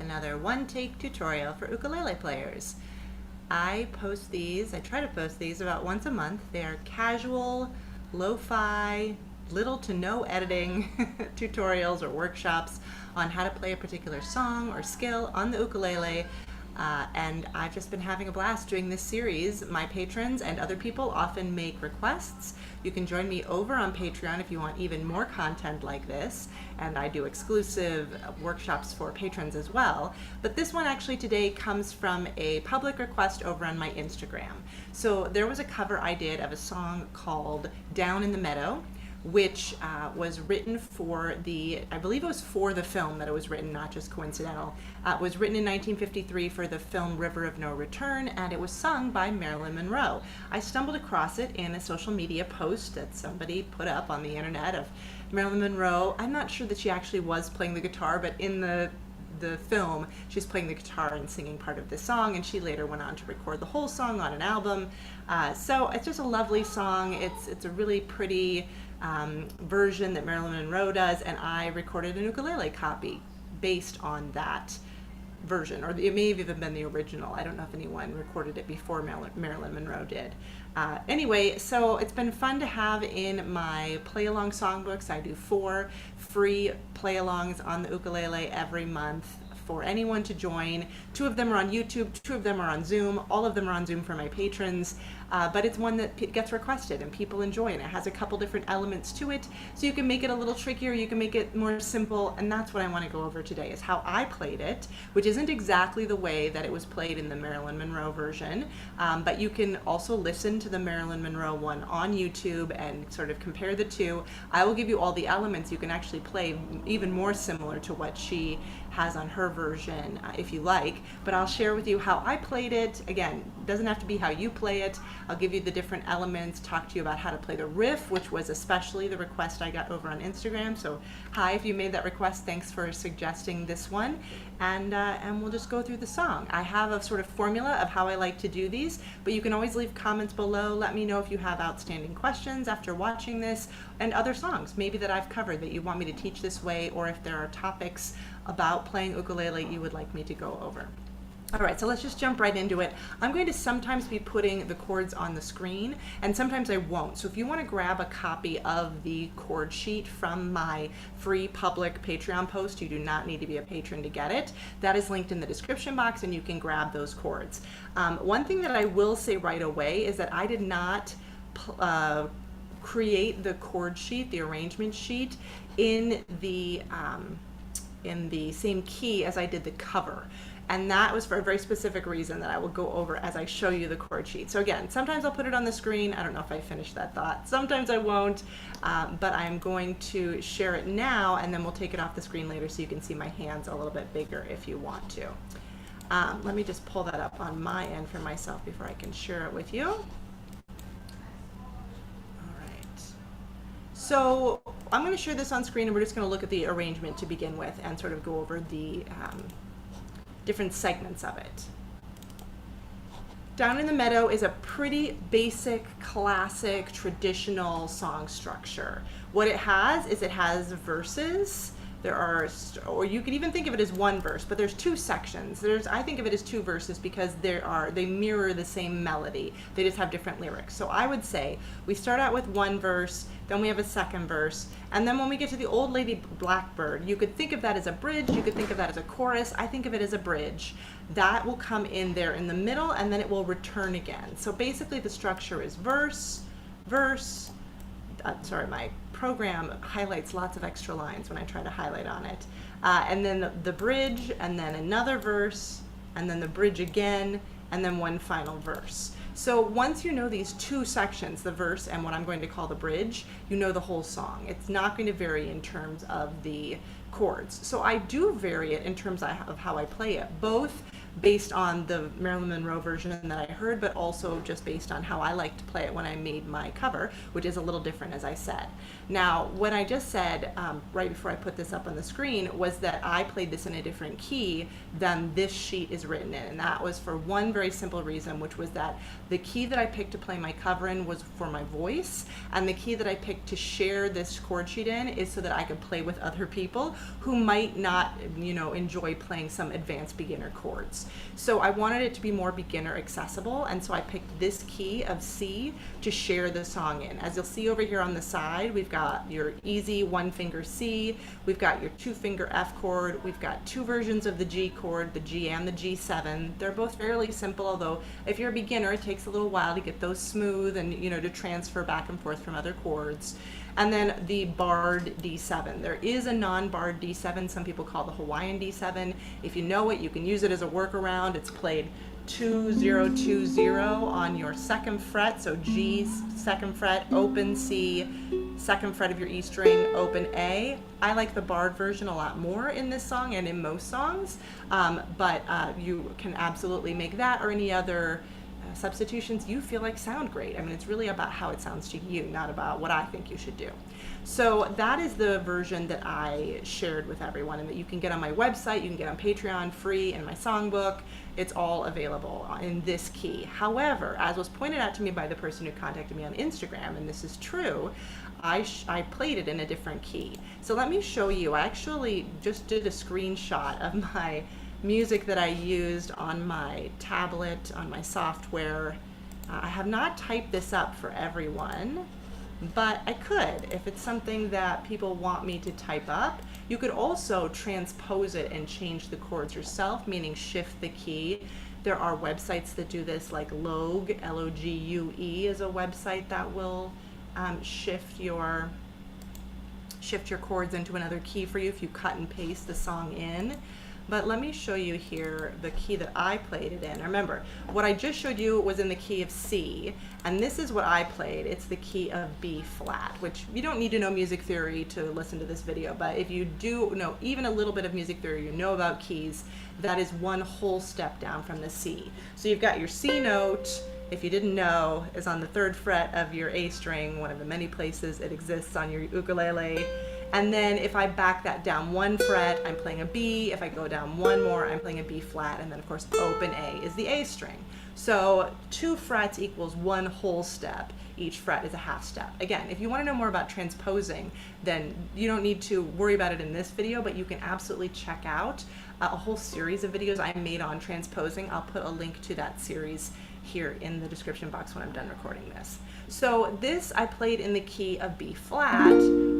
another one-take tutorial for ukulele players. I try to post these about once a month. They are casual, lo-fi, little to no editing tutorials or workshops on how to play a particular song or skill on the ukulele. And I've just been having a blast doing this series. My patrons and other people often make requests. You can join me over on Patreon if you want even more content like this, and I do exclusive workshops for patrons as well. But this one actually today comes from a public request over on my Instagram. So there was a cover I did of a song called Down in the Meadow, which was written for I believe it was for the film that it was written, not just coincidental. It was written in 1953 for the film River of No Return, and it was sung by Marilyn Monroe. I stumbled across it in a social media post that somebody put up on the internet of Marilyn Monroe. I'm not sure that she actually was playing the guitar, but in the film, she's playing the guitar and singing part of the song, and she later went on to record the whole song on an album. So it's just a lovely song. It's a really pretty version that Marilyn Monroe does, and I recorded an ukulele copy based on that version, or it may have even been the original. I don't know if anyone recorded it before Marilyn Monroe did. Anyway, so it's been fun to have in my play-along songbooks. I do 4 free play-alongs on the ukulele every month for anyone to join. 2 of them are on YouTube, 2 of them are on Zoom, all of them are on Zoom for my patrons, but it's one that gets requested and people enjoy, and it has a couple different elements to it, so you can make it a little trickier, you can make it more simple, and that's what I want to go over today, is how I played it, which isn't exactly the way that it was played in the Marilyn Monroe version, but you can also listen to the Marilyn Monroe one on YouTube and sort of compare the two. I will give you all the elements you can actually play even more similar to what she has on her version if you like, but I'll share with you how I played it. Again, it doesn't have to be how you play it. I'll give you the different elements, talk to you about how to play the riff, which was especially the request I got over on Instagram. So hi, if you made that request, thanks for suggesting this one, and we'll just go through the song. I have a sort of formula of how I like to do these, but you can always leave comments below. Let me know if you have outstanding questions after watching this, and other songs maybe that I've covered that you want me to teach this way, or if there are topics about playing ukulele you would like me to go over. All right, so let's just jump right into it. I'm going to sometimes be putting the chords on the screen, and sometimes I won't. So if you want to grab a copy of the chord sheet from my free public Patreon post, you do not need to be a patron to get it. That is linked in the description box, and you can grab those chords. One thing that I will say right away is that I did not create the chord sheet, the arrangement sheet, in the same key as I did the cover. And that was for a very specific reason that I will go over as I show you the chord sheet. So again, sometimes I'll put it on the screen. I don't know if I finished that thought. Sometimes I won't, but I'm going to share it now, and then we'll take it off the screen later so you can see my hands a little bit bigger if you want to. Let me just pull that up on my end for myself before I can share it with you. So I'm going to share this on screen, and we're just going to look at the arrangement to begin with and sort of go over the different segments of it. Down in the Meadow is a pretty basic, classic, traditional song structure. What it has is it has verses. There are, or you could even think of it as one verse, but there's 2 sections. I think of it as 2 verses because they mirror the same melody. They just have different lyrics. So I would say we start out with 1 verse, then we have a 2nd verse, and then when we get to the Old Lady Blackbird, you could think of that as a bridge, you could think of that as a chorus. I think of it as a bridge. That will come in there in the middle, and then it will return again. So basically the structure is verse, verse, sorry, my program highlights lots of extra lines when I try to highlight on it. And then the bridge, and then another verse, and then the bridge again, and then one final verse. So once you know these 2 sections, the verse and what I'm going to call the bridge, you know the whole song. It's not going to vary in terms of the chords. So I do vary it in terms of how I play it. Both based on the Marilyn Monroe version that I heard, but also just based on how I like to play it when I made my cover, which is a little different, as I said. Now, what I just said right before I put this up on the screen was that I played this in a different key than this sheet is written in, and that was for one very simple reason, which was that the key that I picked to play my cover in was for my voice, and the key that I picked to share this chord sheet in is so that I could play with other people who might not, you know, enjoy playing some advanced beginner chords. So I wanted it to be more beginner accessible, and so I picked this key of C to share the song in. As you'll see over here on the side, we've got your easy one finger C, we've got your two finger F chord, we've got two versions of the G chord, the G and the G7. They're both fairly simple, although if you're a beginner, it takes a little while to get those smooth and, you know, to transfer back and forth from other chords. And then the barred D7. There is a non-barred D7. Some people call the Hawaiian D7. If you know it, you can use it as a workaround. It's played 2-0-2-0 on your second fret. So G, second fret, open C, second fret of your E string, open A. I like the barred version a lot more in this song and in most songs, but you can absolutely make that or any other substitutions you feel like sound great. I mean, it's really about how it sounds to you, not about what I think you should do. So that is the version that I shared with everyone and that you can get on my website, you can get on Patreon free in my songbook. It's all available in this key. However, as was pointed out to me by the person who contacted me on Instagram, and this is true, I played it in a different key. So let me show you. I actually just did a screenshot of my music that I used on my tablet, on my software. I have not typed this up for everyone, but I could if it's something that people want me to type up. You could also transpose it and change the chords yourself, meaning shift the key. There are websites that do this, like Logue, L-O-G-U-E is a website that will shift your chords into another key for you if you cut and paste the song in. But let me show you here the key that I played it in. Remember, what I just showed you was in the key of C, and this is what I played. It's the key of B flat, which you don't need to know music theory to listen to this video, but if you do know even a little bit of music theory, you know about keys, that is one whole step down from the C. So you've got your C note, if you didn't know, is on the third fret of your A string, one of the many places it exists on your ukulele. And then if I back that down one fret, I'm playing a B. If I go down one more, I'm playing a B flat. And then of course, open A is the A string. So 2 frets equals one whole step. Each fret is a half step. Again, if you want to know more about transposing, then you don't need to worry about it in this video, but you can absolutely check out a whole series of videos I made on transposing. I'll put a link to that series here in the description box when I'm done recording this. So this I played in the key of B flat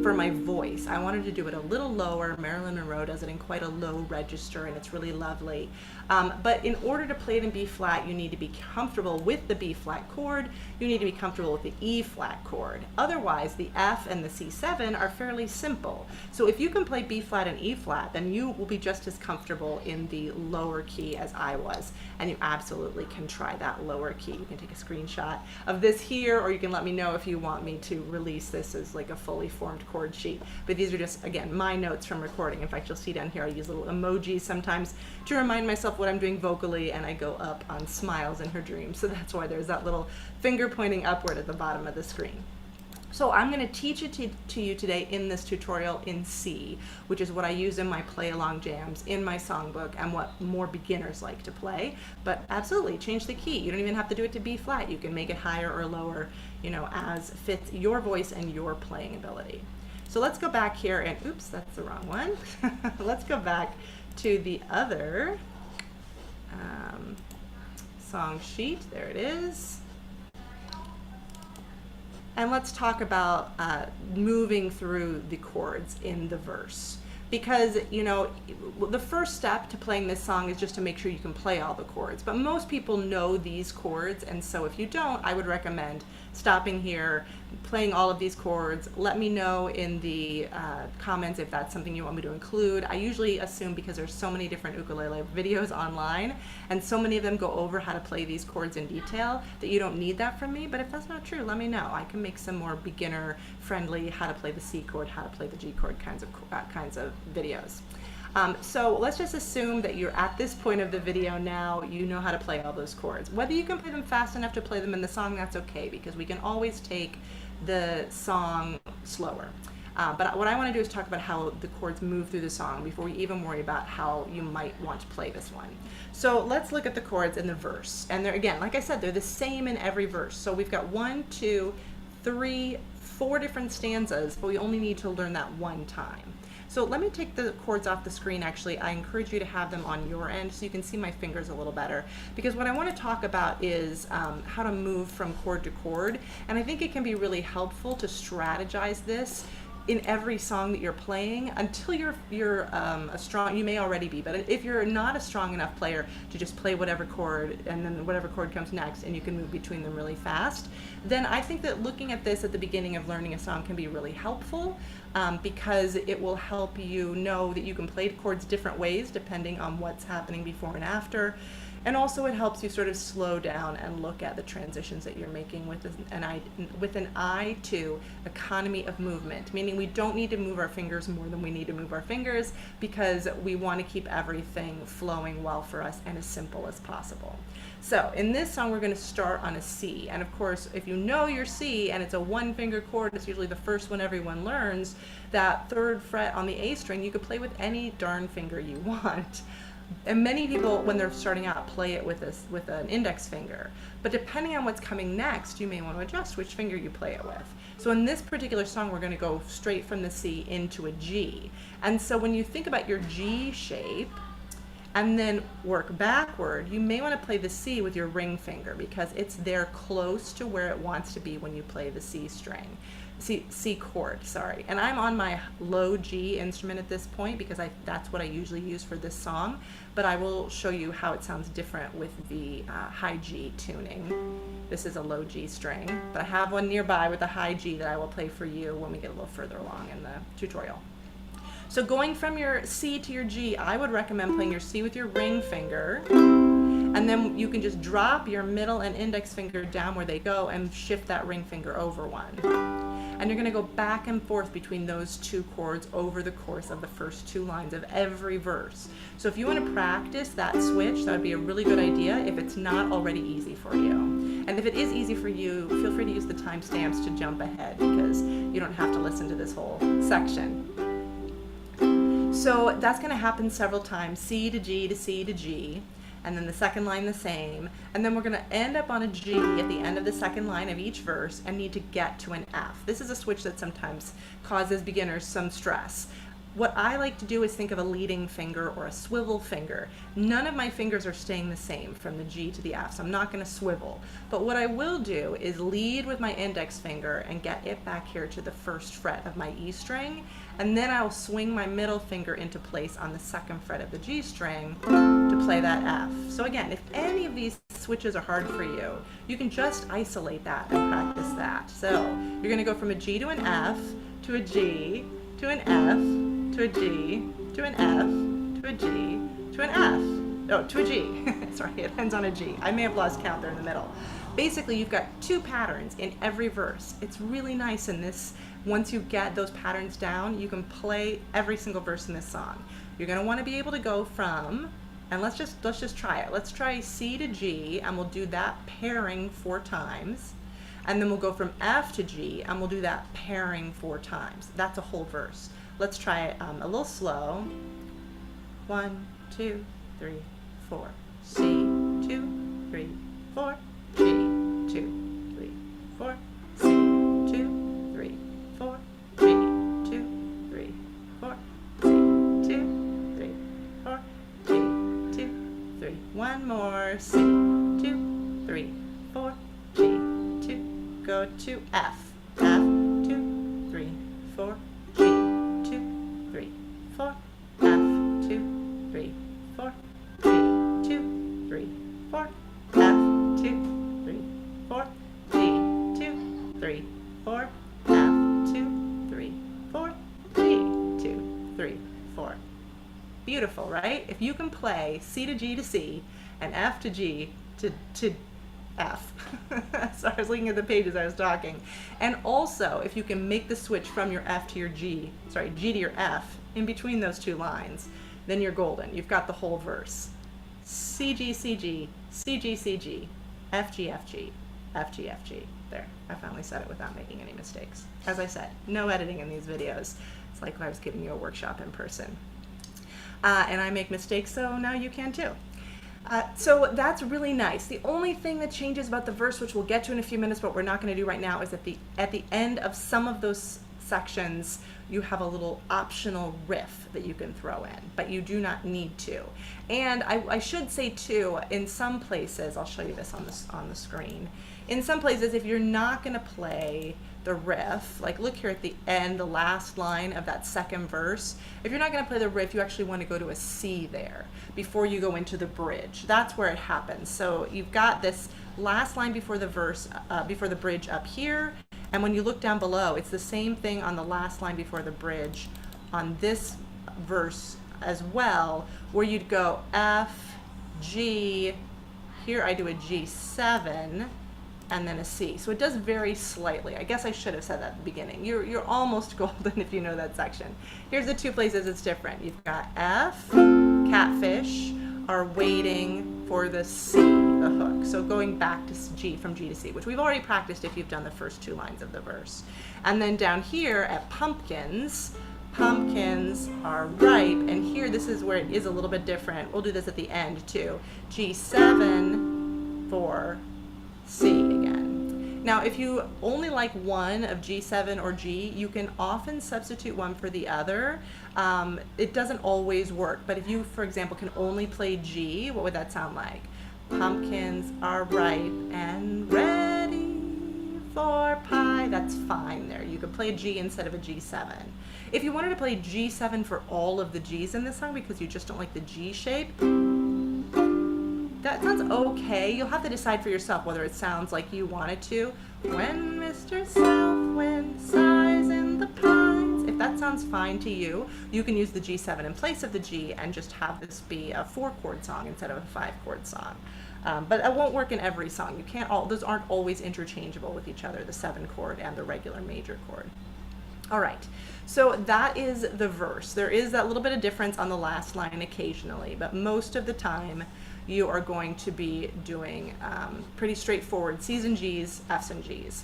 for my voice. I wanted to do it a little lower. Marilyn Monroe does it in quite a low register and it's really lovely. But in order to play it in B flat, you need to be comfortable with the B flat chord. You need to be comfortable with the E flat chord. Otherwise, the F and the C7 are fairly simple. So if you can play B flat and E flat, then you will be just as comfortable in the lower key as I was. And you absolutely can try that lower key. You can take a screenshot of this here, or you can let me know if you want me to release this as like a fully formed chord sheet. But these are just, again, my notes from recording. In fact, you'll see down here I use little emojis sometimes to remind myself what I'm doing vocally, and I go up on Smiles in Her Dreams. So that's why there's that little finger pointing upward at the bottom of the screen. So I'm going to teach it to you today in this tutorial in C, which is what I use in my play-along jams, in my songbook, and what more beginners like to play. But absolutely, change the key. You don't even have to do it to B flat. You can make it higher or lower, you know, as fits your voice and your playing ability. So let's go back here and, oops, that's the wrong one. Let's go back to the other song sheet. There it is. And let's talk about moving through the chords in the verse. Because, you know, the first step to playing this song is just to make sure you can play all the chords. But most people know these chords, and so if you don't, I would recommend stopping here, playing all of these chords. Let me know in the comments if that's something you want me to include. I usually assume, because there's so many different ukulele videos online, and so many of them go over how to play these chords in detail, that you don't need that from me. But if that's not true, let me know. I can make some more beginner friendly, how to play the C chord, how to play the G chord kinds of videos. So let's just assume that you're at this point of the video now, you know how to play all those chords. Whether you can play them fast enough to play them in the song, that's okay, because we can always take the song slower. But what I want to do is talk about how the chords move through the song before we even worry about how you might want to play this one. So let's look at the chords in the verse. And they're, again, like I said, they're the same in every verse. So we've got 1, 2, 3, 4 different stanzas, but we only need to learn that one time. So let me take the chords off the screen. Actually, I encourage you to have them on your end so you can see my fingers a little better, because what I want to talk about is how to move from chord to chord. And I think it can be really helpful to strategize this in every song that you're playing until you're a strong, you may already be, but if you're not a strong enough player to just play whatever chord and then whatever chord comes next and you can move between them really fast, then I think that looking at this at the beginning of learning a song can be really helpful, because it will help you know that you can play chords different ways depending on what's happening before and after. And also it helps you sort of slow down and look at the transitions that you're making with an eye to economy of movement, meaning we don't need to move our fingers more than we need to move our fingers, because we want to keep everything flowing well for us and as simple as possible. So in this song, we're going to start on a C. And of course, if you know your C and it's a one-finger chord, it's usually the first one everyone learns, that 3rd fret on the A string, you could play with any darn finger you want. And many people, when they're starting out, play it with an index finger. But depending on what's coming next, you may want to adjust which finger you play it with. So in this particular song, we're going to go straight from the C into a G. And so when you think about your G shape and then work backward, you may want to play the C with your ring finger, because it's there close to where it wants to be when you play the C string. C chord, sorry. And I'm on my low G instrument at this point because that's what I usually use for this song, but I will show you how it sounds different with the high G tuning. This is a low G string, but I have one nearby with a high G that I will play for you when we get a little further along in the tutorial. So going from your C to your G, I would recommend playing your C with your ring finger, and then you can just drop your middle and index finger down where they go and shift that ring finger over one. And you're going to go back and forth between those two chords over the course of the first 2 lines of every verse. So if you want to practice that switch, that would be a really good idea if it's not already easy for you. And if it is easy for you, feel free to use the timestamps to jump ahead, because you don't have to listen to this whole section. So that's going to happen several times, C to G to C to G. And then the second line the same, and then we're going to end up on a G at the end of the second line of each verse and need to get to an F. This is a switch that sometimes causes beginners some stress. What I like to do is think of a leading finger or a swivel finger. None of my fingers are staying the same from the G to the F, so I'm not going to swivel. But what I will do is lead with my index finger and get it back here to the 1st fret of my E string, and then I'll swing my middle finger into place on the 2nd fret of the G string to play that F. So again, if any of these switches are hard for you, you can just isolate that and practice that. So you're going to go from a G to an F, to a G, to an F, to a G, to an F, to a G, to an F. Oh, to a G. Sorry, it ends on a G. I may have lost count there in the middle. Basically, you've got 2 patterns in every verse. It's really nice in this. Once you get those patterns down, you can play every single verse in this song. You're going to want to be able to go from, and let's just try it. Let's try C to G, and we'll do that pairing 4 times. And then we'll go from F to G, and we'll do that pairing 4 times. That's a whole verse. Let's try it a little slow. 1, 2, 3, 4. C, 2, 3, 4. G, 2, 3, 4. C, 2, 3, 4. G, 2, 3, 4. C, 2, 3, 4. G, 2, 3. One more. C, 2, 3, 4. G, 2. Go to F. F, 2, 3, 4. G, 2, 3, 4. F, 2, 3, 4. G, 2, 3, 4. F, 2, 3, 4. G, 2, 3, 4. F, 2, 3, 4. G, 2, 3, 4. Beautiful, right? If you can play C to G to C and F to G to F. So I was looking at the pages I was talking. And also, if you can make the switch from your F to your G, sorry, G to your F in between those 2 lines, then you're golden. You've got the whole verse. C, G, C, G, C, G, C, G, F, G, F, G, F, G, F, G. There, I finally said it without making any mistakes. As I said, no editing in these videos. It's like if I was giving you a workshop in person. And I make mistakes, so now you can too. So that's really nice. The only thing that changes about the verse, which we'll get to in a few minutes, but we're not going to do right now, is at the end of some of those sections, you have a little optional riff that you can throw in, but you do not need to. And I should say too, in some places, I'll show you this on the screen. In some places, if you're not going to play the riff, like look here at the end, the last line of that second verse, if you're not going to play the riff, you actually want to go to a C there before you go into the bridge. That's where it happens. So you've got this last line before the verse, before the bridge up here, and when you look down below, it's the same thing on the last line before the bridge on this verse as well, where you'd go F, G, here I do a G7, and then a C. So it does vary slightly. I guess I should have said that at the beginning. You're almost golden if you know that section. Here's the two places it's different. You've got F, catfish, are waiting for the C, the hook. So going back to G, from G to C, which we've already practiced if you've done the first two lines of the verse. And then down here at pumpkins, pumpkins are ripe, and here this is where it is a little bit different. We'll do this at the end too. G7 for C again. Now if you only like one of G7 or G, you can often substitute one for the other. It doesn't always work, but if you, for example, can only play G, what would that sound like? Pumpkins are ripe and ready for pie. That's fine there. You could play a G instead of a G7. If you wanted to play G7 for all of the G's in this song because you just don't like the G shape, that sounds okay. You'll have to decide for yourself whether it sounds like you want it to. When Mr. Southwind sighs in the pines. If that sounds fine to you, you can use the G7 in place of the G and just have this be a 4-chord song instead of a 5-chord song. But it won't work in every song. You can't those aren't always interchangeable with each other, the 7-chord and the regular major chord. All right, so that is the verse. There is that little bit of difference on the last line occasionally, but most of the time you are going to be doing pretty straightforward C's and G's, F's and G's.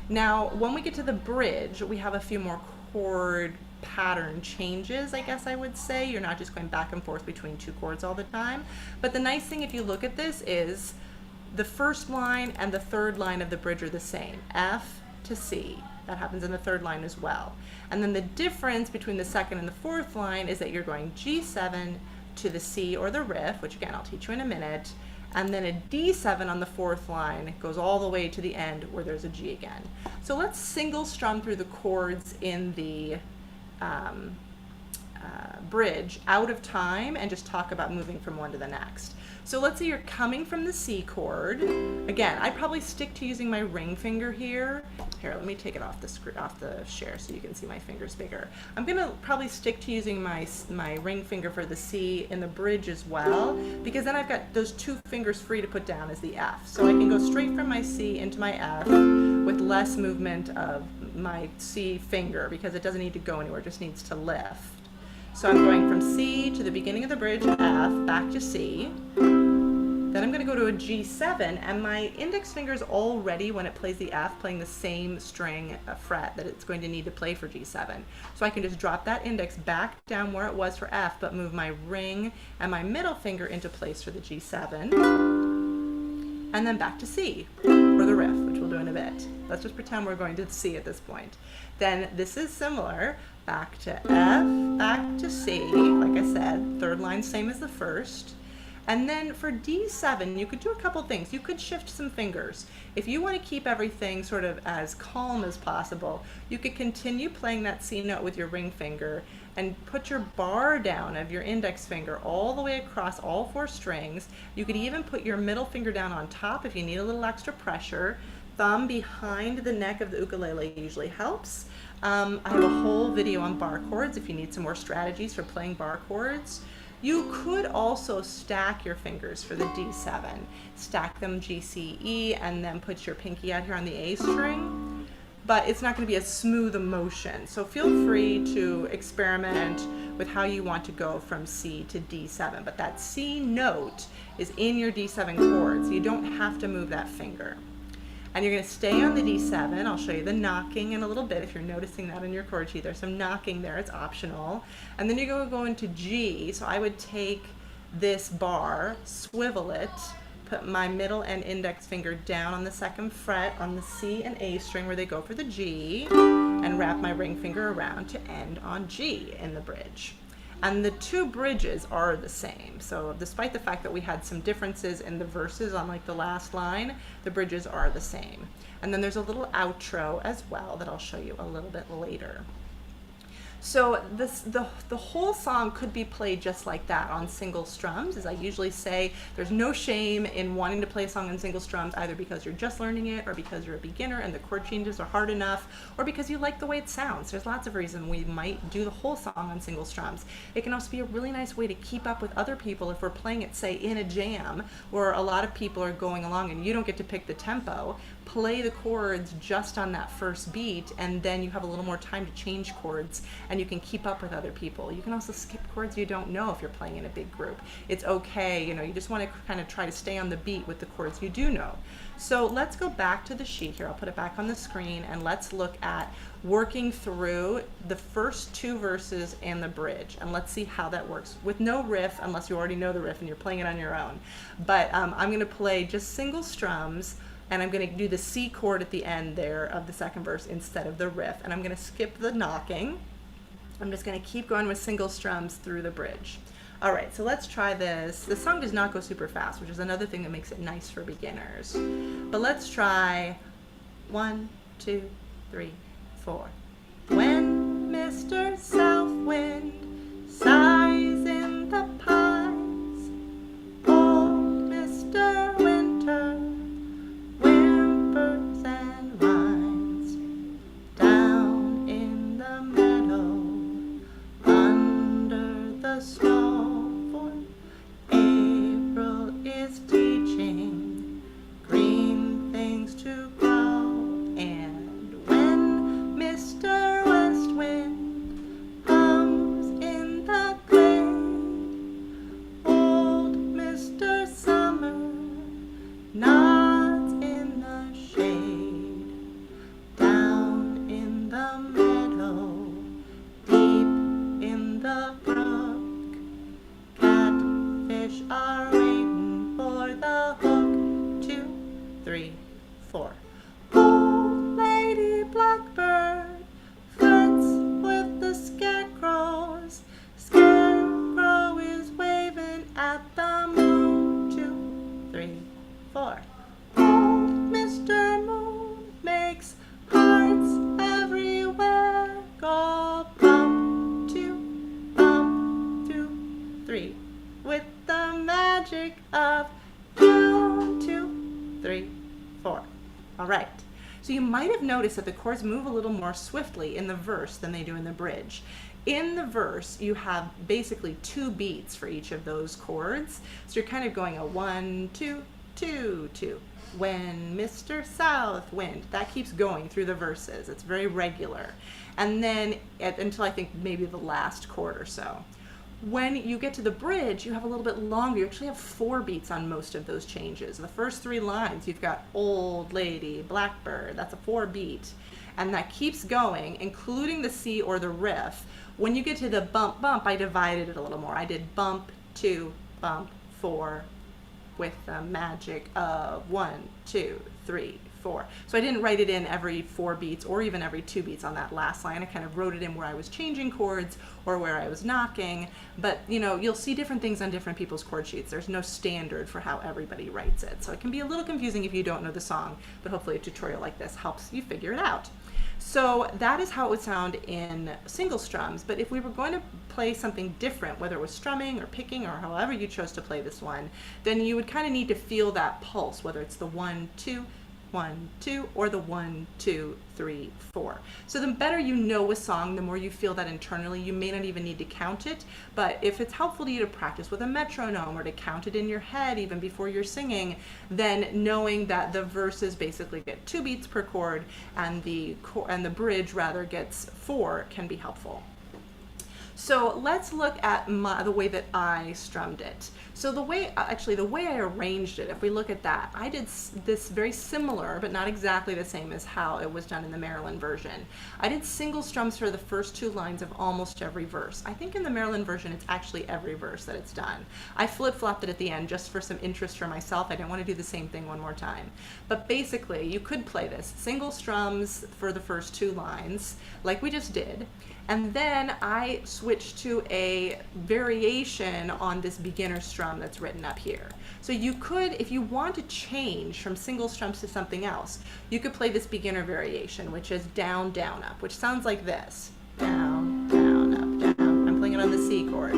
Now, when we get to the bridge, we have a few more chord pattern changes, I guess I would say. You're not just going back and forth between 2 chords all the time. But the nice thing, if you look at this, is the first line and the third line of the bridge are the same, F to C. That happens in the third line as well. And then the difference between the second and the fourth line is that you're going G7 to the C or the riff, which again I'll teach you in a minute, and then a D7 on the fourth line goes all the way to the end where there's a G again. So let's single strum through the chords in the bridge out of time and just talk about moving from one to the next. So let's say you're coming from the C chord. Again, I'd probably stick to using my ring finger here. Here, let me take it off the share so you can see my fingers bigger. I'm gonna probably stick to using my ring finger for the C in the bridge as well, because then I've got those 2 fingers free to put down as the F. So I can go straight from my C into my F with less movement of my C finger because it doesn't need to go anywhere, it just needs to lift. So I'm going from C to the beginning of the bridge, F, back to C. Then I'm going to go to a G7, and my index finger is already, when it plays the F, playing the same string fret that it's going to need to play for G7. So I can just drop that index back down where it was for F, but move my ring and my middle finger into place for the G7. And then back to C for the riff, which we'll do in a bit. Let's just pretend we're going to C at this point. Then this is similar. Back to F, back to C, like I said, third line same as the first. And then for D7, you could do a couple things. You could shift some fingers. If you want to keep everything sort of as calm as possible, you could continue playing that C note with your ring finger and put your bar down of your index finger all the way across all 4 strings. You could even put your middle finger down on top if you need a little extra pressure. Thumb behind the neck of the ukulele usually helps. I have a whole video on bar chords if you need some more strategies for playing bar chords. You could also stack your fingers for the D7. Stack them G, C, E, and then put your pinky out here on the A string. But it's not going to be a smooth motion. So feel free to experiment with how you want to go from C to D7. But that C note is in your D7 chord, so you don't have to move that finger. And you're going to stay on the D7. I'll show you the knocking in a little bit if you're noticing that in your chord sheet. There's some knocking there, it's optional. And then you're going to go into G, so I would take this bar, swivel it, put my middle and index finger down on the 2nd fret on the C and A string where they go for the G, and wrap my ring finger around to end on G in the bridge. And the two bridges are the same. So despite the fact that we had some differences in the verses on like the last line, the bridges are the same. And then there's a little outro as well that I'll show you a little bit later. So the whole song could be played just like that on single strums. As I usually say, there's no shame in wanting to play a song on single strums, either because you're just learning it, or because you're a beginner and the chord changes are hard enough, or because you like the way it sounds. There's lots of reasons we might do the whole song on single strums. It can also be a really nice way to keep up with other people if we're playing it, say, in a jam, where a lot of people are going along and you don't get to pick the tempo. Play the chords just on that first beat, and then you have a little more time to change chords, and you can keep up with other people. You can also skip chords you don't know if you're playing in a big group. It's okay, you know, you just want to kind of try to stay on the beat with the chords you do know. So let's go back to the sheet here. I'll put it back on the screen, and let's look at working through the first 2 verses and the bridge, and let's see how that works with no riff, unless you already know the riff and you're playing it on your own. But I'm going to play just single strums, and I'm going to do the C chord at the end there of the 2nd verse instead of the riff, and I'm going to skip the knocking. I'm just going to keep going with single strums through the bridge. All right, so let's try this. The song does not go super fast, which is another thing that makes it nice for beginners. But let's try 1, 2, 3, 4. When Mr. Southwind sighs in the pines, old Mr. Winter whimpers and whines. Down in the meadow, under the snow, for April is teaching green things to grow. And when Mr. West Wind hums in the glade, old Mr. Summer nods in the shade. Down in the meadow, deep in the brook, catfish are waiting for the hook. 2, 3, 4. Old Lady Blackbird flirts with the scarecrows. Scarecrow is waving at the moon. 2, 3, 4. Old Mr. Moon makes hearts everywhere go bump, 2, 3, with the magic of you. 2, 3, 4. All right. So you might have noticed that the chords move a little more swiftly in the verse than they do in the bridge. In the verse, you have basically 2 beats for each of those chords. So you're kind of going a 1, 2, 2, 2. When Mr. Southwind, that keeps going through the verses. It's very regular. And then until I think maybe the last chord or so. When you get to the bridge, you have a little bit longer. You actually have 4 beats on most of those changes. The first 3 lines, you've got Old Lady Blackbird. That's a 4 beat. And that keeps going, including the C or the riff. When you get to the bump, bump, I divided it a little more. I did bump, 2, bump, 4, with the magic of 1, 2, 3, 4. So I didn't write it in every 4 beats or even every 2 beats on that last line. I kind of wrote it in where I was changing chords or where I was knocking. But you know, you'll see different things on different people's chord sheets. There's no standard for how everybody writes it. So it can be a little confusing if you don't know the song, but hopefully a tutorial like this helps you figure it out. So that is how it would sound in single strums. But if we were going to play something different, whether it was strumming or picking or however you chose to play this one, then you would kind of need to feel that pulse, whether it's the 1, 2, 1, 2, or the 1, 2, 3, 4. So the better you know a song, the more you feel that internally. You may not even need to count it, but if it's helpful to you to practice with a metronome or to count it in your head even before you're singing, then knowing that the verses basically get 2 beats per chord and the bridge rather gets 4 can be helpful. So let's look at the way that I strummed it. So the way I arranged it, if we look at that, I did this very similar, but not exactly the same as how it was done in the Marilyn version. I did single strums for the first 2 lines of almost every verse. I think in the Marilyn version, it's actually every verse that it's done. I flip-flopped it at the end just for some interest for myself. I didn't want to do the same thing one more time. But basically, you could play this single strums for the first 2 lines, like we just did. And then I switched to a variation on this beginner strum that's written up here. So you could, if you want to change from single strums to something else, you could play this beginner variation, which is down, down, up, which sounds like this. Down, down, up, down. I'm playing it on the C chord.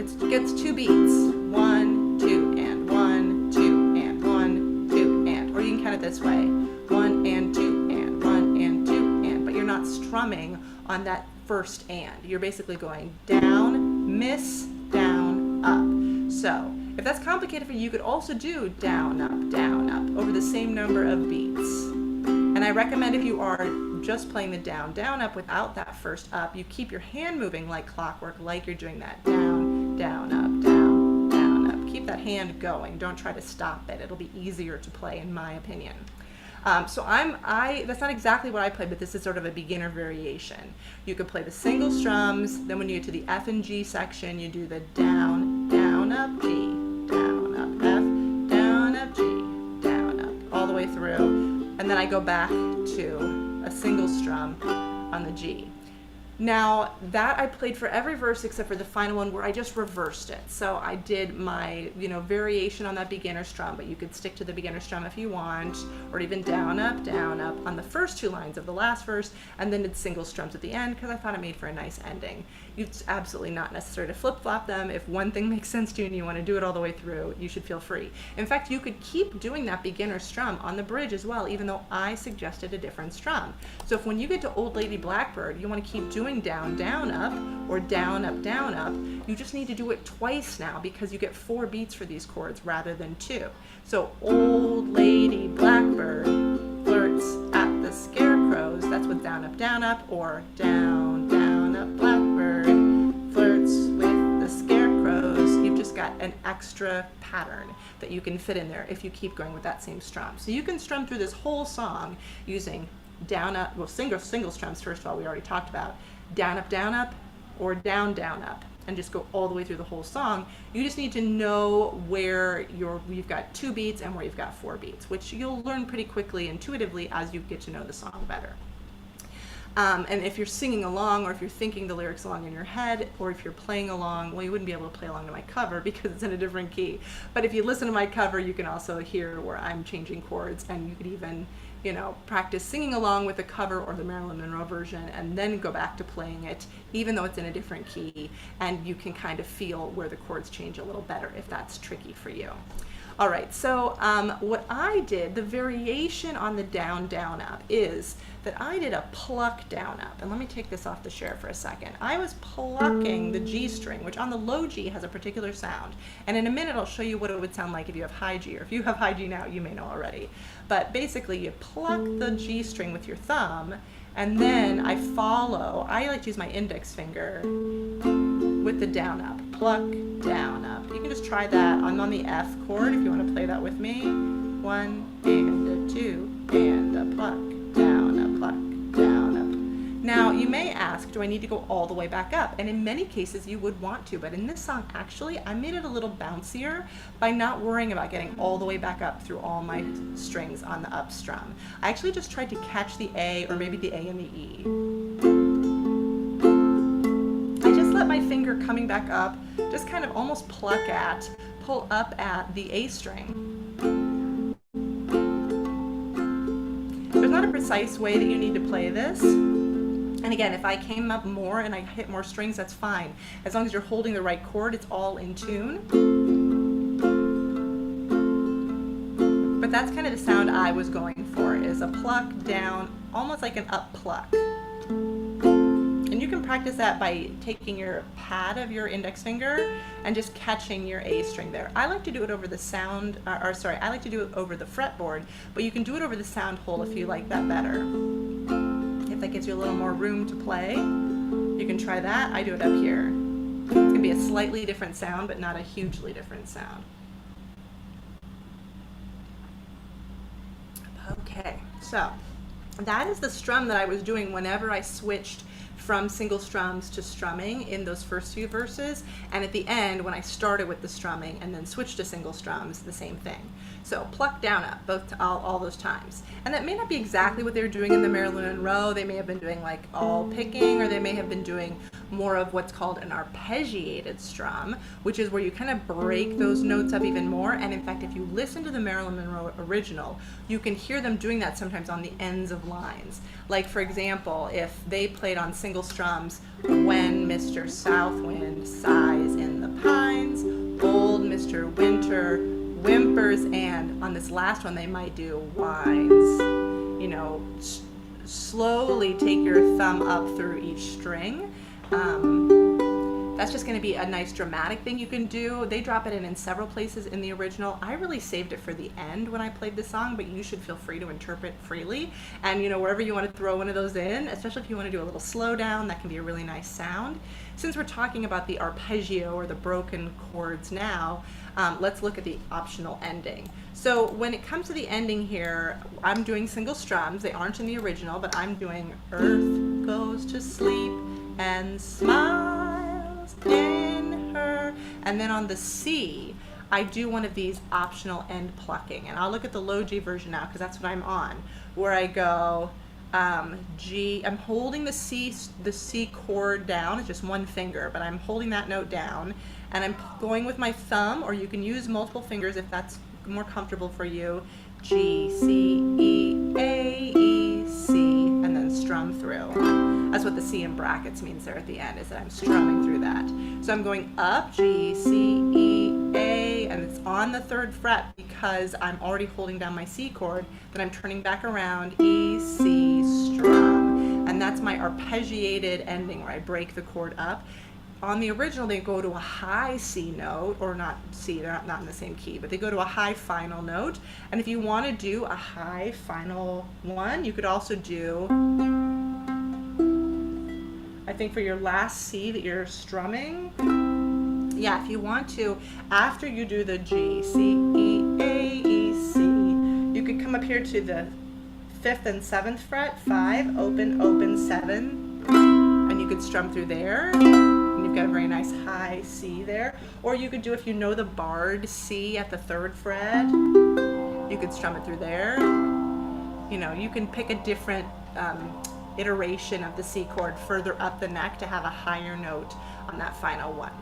It gets 2 beats. 1, 2, and 1, 2, and 1, 2, and. Or you can count it this way. 1 and 2 and 1 and 2 and. But you're not strumming on that first and. You're basically going down, miss, down, up. So if that's complicated for you, you could also do down, up over the same number of beats. And I recommend if you are just playing the down, down, up without that first up, you keep your hand moving like clockwork, like you're doing that down, down, up, down, down, up. Keep that hand going. Don't try to stop it. It'll be easier to play, in my opinion. So that's not exactly what I played, but this is sort of a beginner variation. You could play the single strums, then when you get to the F and G section, you do the down, down, up, G, down, up, F, down, up, G, down, up, all the way through. And then I go back to a single strum on the G. Now that I played for every verse except for the final one where I just reversed it. So I did my, variation on that beginner strum, but you could stick to the beginner strum if you want, or even down, up on the first 2 lines of the last verse, and then did single strums at the end because I thought it made for a nice ending. It's absolutely not necessary to flip-flop them. If one thing makes sense to you and you want to do it all the way through, you should feel free. In fact, you could keep doing that beginner strum on the bridge as well, even though I suggested a different strum. So if when you get to Old Lady Blackbird, you want to keep doing down, down, up, or down, up, you just need to do it twice now because you get 4 beats for these chords rather than 2. So Old Lady Blackbird flirts at the scarecrows. That's what down, up, or down, up, Blackbird flirts with the scarecrows. You've just got an extra pattern that you can fit in there if you keep going with that same strum. So you can strum through this whole song using down, up, well, single strums first of all, we already talked about, down, up, or down, up, and just go all the way through the whole song. You just need to know where you've got 2 beats and where you've got 4 beats, which you'll learn pretty quickly intuitively as you get to know the song better. And if you're singing along, or if you're thinking the lyrics along in your head, or if you're playing along, well, you wouldn't be able to play along to my cover because it's in a different key. But if you listen to my cover, you can also hear where I'm changing chords, and you could even, practice singing along with the cover or the Marilyn Monroe version, and then go back to playing it, even though it's in a different key, and you can kind of feel where the chords change a little better if that's tricky for you. All right, so what I did, the variation on the down, up, is that I did a pluck down, up. And let me take this off the share for a second. I was plucking the G string, which on the low G has a particular sound. And in a minute, I'll show you what it would sound like if you have high G, or if you have high G now, you may know already. But basically, you pluck the G string with your thumb, and then I like to use my index finger with the down, up. Pluck, down, up. You can just try that. I'm on the F chord if you want to play that with me. 1 and a 2 and a pluck, down, a pluck, down, up. Now you may ask, do I need to go all the way back up? And in many cases you would want to, but in this song actually I made it a little bouncier by not worrying about getting all the way back up through all my strings on the up strum. I actually just tried to catch the A, or maybe the A and the E. Let my finger coming back up just kind of almost pull up at the A string. There's not a precise way that you need to play this. And again, if I came up more and I hit more strings, that's fine. As long as you're holding the right chord, it's all in tune. But that's kind of the sound I was going for, is a pluck down, almost like an up pluck. And you can practice that by taking your pad of your index finger and just catching your A string there. I like to do it over the I like to do it over the fretboard, but you can do it over the sound hole if you like that better. If that gives you a little more room to play. You can try that. I do it up here. It's going to be a slightly different sound, but not a hugely different sound. Okay, so that is the strum that I was doing whenever I switched from single strums to strumming in those first few verses, and at the end when I started with the strumming and then switched to single strums, the same thing. So pluck, down, up, both all those times. And that may not be exactly what they were doing in the Marilyn Monroe. They may have been doing like all picking, or they may have been doing more of what's called an arpeggiated strum, which is where you kind of break those notes up even more. And in fact, if you listen to the Marilyn Monroe original, you can hear them doing that sometimes on the ends of lines. Like for example, if they played on single strums, when Mr. Southwind sighs in the pines, old Mr. Winter whimpers, and on this last one they might do whines. You know, slowly take your thumb up through each string. That's just going to be a nice dramatic thing you can do. They drop it in several places in the original. I really saved it for the end when I played the song, but you should feel free to interpret freely. And you know, wherever you want to throw one of those in, especially if you want to do a little slowdown, that can be a really nice sound. Since we're talking about the arpeggio or the broken chords now, let's look at the optional ending. So when it comes to the ending here, I'm doing single strums. They aren't in the original, but I'm doing Earth goes to sleep and smiles in her. And then on the C, I do one of these optional end plucking. And I'll look at the low G version now because that's what I'm on, where I go G. I'm holding the C chord down. It's just one finger, but I'm holding that note down, and I'm going with my thumb, or you can use multiple fingers if that's more comfortable for you. G, C, E, A, E, C, and then strum through. That's what the C in brackets means there at the end, is that I'm strumming through that. So I'm going up, G, C, E, A, and it's on the 3rd fret because I'm already holding down my C chord. Then I'm turning back around, E, C, strum. And that's my arpeggiated ending where I break the chord up. On the original, they go to a high C note, or not C, they're not in the same key, but they go to a high final note. And if you want to do a high final one, you could also do, I think for your last C that you're strumming, yeah, if you want to, after you do the G, C, E, A, E, C, you could come up here to the 5th and 7th fret, 5, open, open, 7, and you could strum through there. You've got a very nice high C there. Or you could do, if you know the barred C at the 3rd fret, you could strum it through there. You know, you can pick a different iteration of the C chord further up the neck to have a higher note on that final one,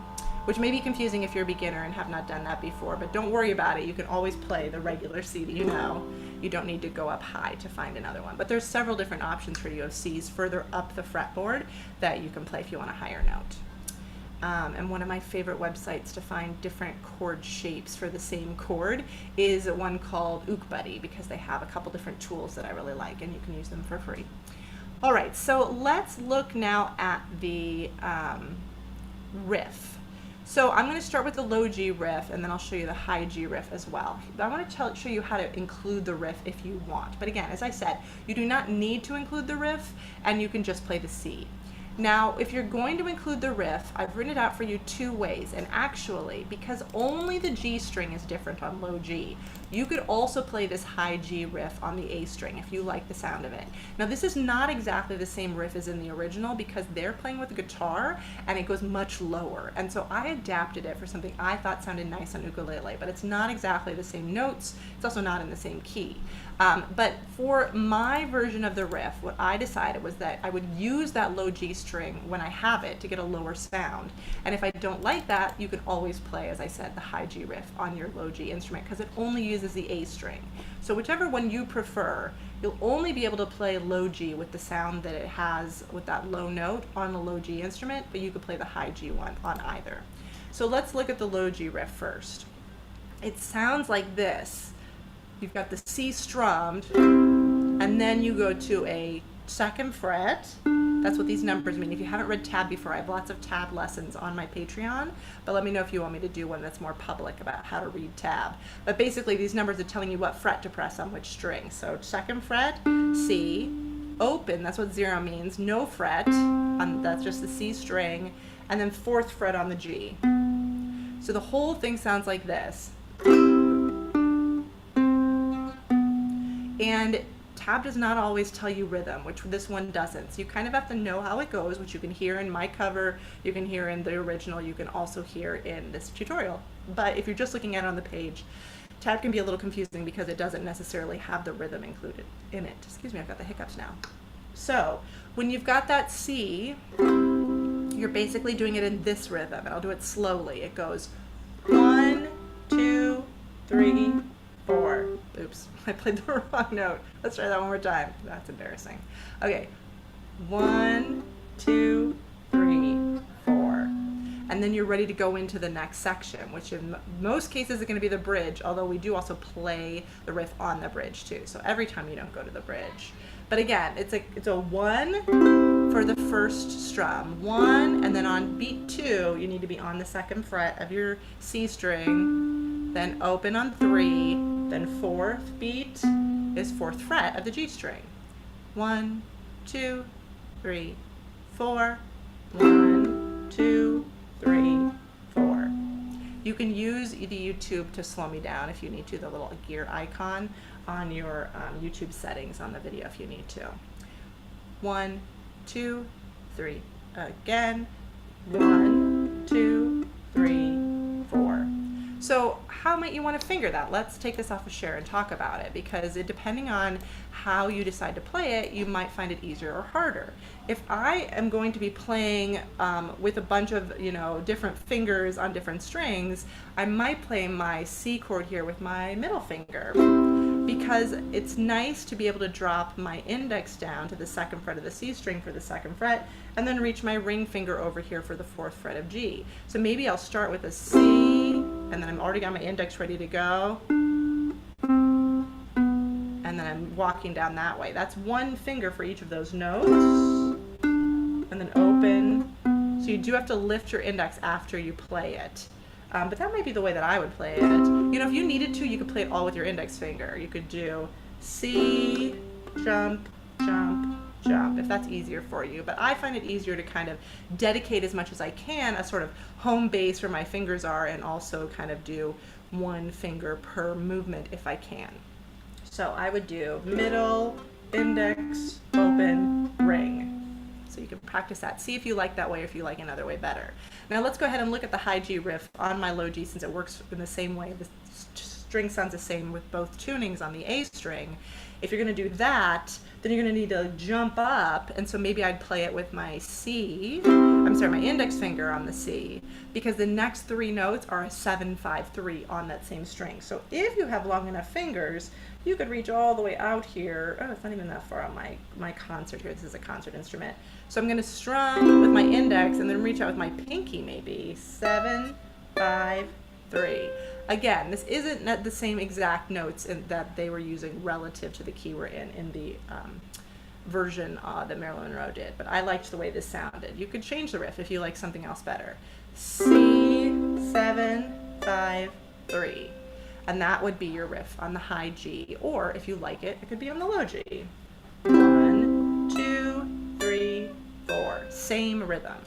which may be confusing if you're a beginner and have not done that before, but don't worry about it. You can always play the regular C that you know. You don't need to go up high to find another one. But there's several different options for you of Cs further up the fretboard that you can play if you want a higher note. And one of my favorite websites to find different chord shapes for the same chord is one called Ukulele, because they have a couple different tools that I really like, and you can use them for free. All right, so let's look now at the riff. So I'm going to start with the low G riff, and then I'll show you the high G riff as well. I want to show you how to include the riff if you want. But again, as I said, you do not need to include the riff, and you can just play the C. Now, if you're going to include the riff, I've written it out for you 2 ways. And actually, because only the G string is different on low G, you could also play this high G riff on the A string if you like the sound of it. Now, this is not exactly the same riff as in the original because they're playing with a guitar and it goes much lower. And so I adapted it for something I thought sounded nice on ukulele, but it's not exactly the same notes. It's also not in the same key. But for my version of the riff, what I decided was that I would use that low G string when I have it to get a lower sound. And if I don't like that, you can always play, as I said, the high G riff on your low G instrument because it only uses the A string. So whichever one you prefer, you'll only be able to play low G with the sound that it has with that low note on the low G instrument, but you could play the high G one on either. So let's look at the low G riff first. It sounds like this. You've got the C strummed, and then you go to a 2nd fret. That's what these numbers mean. If you haven't read tab before, I have lots of tab lessons on my Patreon, but let me know if you want me to do one that's more public about how to read tab. But basically, these numbers are telling you what fret to press on which string. So 2nd fret, C, open, that's what 0 means, no fret, that's just the C string, and then 4th fret on the G. So the whole thing sounds like this. And tab does not always tell you rhythm, which this one doesn't. So you kind of have to know how it goes, which you can hear in my cover, you can hear in the original, you can also hear in this tutorial. But if you're just looking at it on the page, tab can be a little confusing because it doesn't necessarily have the rhythm included in it. Excuse me, I've got the hiccups now. So when you've got that C, you're basically doing it in this rhythm, and I'll do it slowly. It goes 1, 2, 3, 4. Oops, I played the wrong note. Let's try that one more time. That's embarrassing. Okay, 1, 2, 3, 4. And then you're ready to go into the next section, which in most cases is going to be the bridge, although we do also play the riff on the bridge too. So every time you don't go to the bridge. But again, it's a 1 for the first strum. 1, and then on beat 2, you need to be on the 2nd fret of your C string, then open on 3, then 4th beat is 4th fret of the G string. 1, 2, 3, 4. 1, 2, 3, 4. You can use the YouTube to slow me down if you need to, the little gear icon on your YouTube settings on the video if you need to. 1, 2, 3. Again. 1, 2, 3, 4. So how might you want to finger that? Let's take this off of share and talk about it, because depending on how you decide to play it, you might find it easier or harder. If I am going to be playing with a bunch of different fingers on different strings, I might play my C chord here with my middle finger, because it's nice to be able to drop my index down to the 2nd fret of the C string for the 2nd fret, and then reach my ring finger over here for the 4th fret of G. So maybe I'll start with a C, and then I'm already got my index ready to go, and then I'm walking down that way. That's one finger for each of those notes, and then open. So you do have to lift your index after you play it. But that might be the way that I would play it. If you needed to, you could play it all with your index finger. You could do C, jump, jump, jump, if that's easier for you. But I find it easier to kind of dedicate as much as I can a sort of home base where my fingers are, and also kind of do one finger per movement if I can. So I would do middle, index, open, ring. So you can practice that. See if you like that way or if you like another way better. Now let's go ahead and look at the high G riff on my low G, since it works in the same way. The string sounds the same with both tunings on the A string. If you're going to do that, then you're going to need to jump up, and so maybe I'd play it with my my index finger on the C, because the next 3 notes are a 7, 5, 3 on that same string. So if you have long enough fingers, you could reach all the way out here. Oh, it's not even that far on my concert here. This is a concert instrument. So I'm going to strum with my index and then reach out with my pinky, maybe 7, 5, 3. Again, this isn't the same exact notes that they were using relative to the key we're in the version that Marilyn Monroe did, but I liked the way this sounded. You could change the riff if you like something else better. C, 7, 5, 3. And that would be your riff on the high G, or if you like it, it could be on the low G. 1, 2, 3, 4. Same rhythm.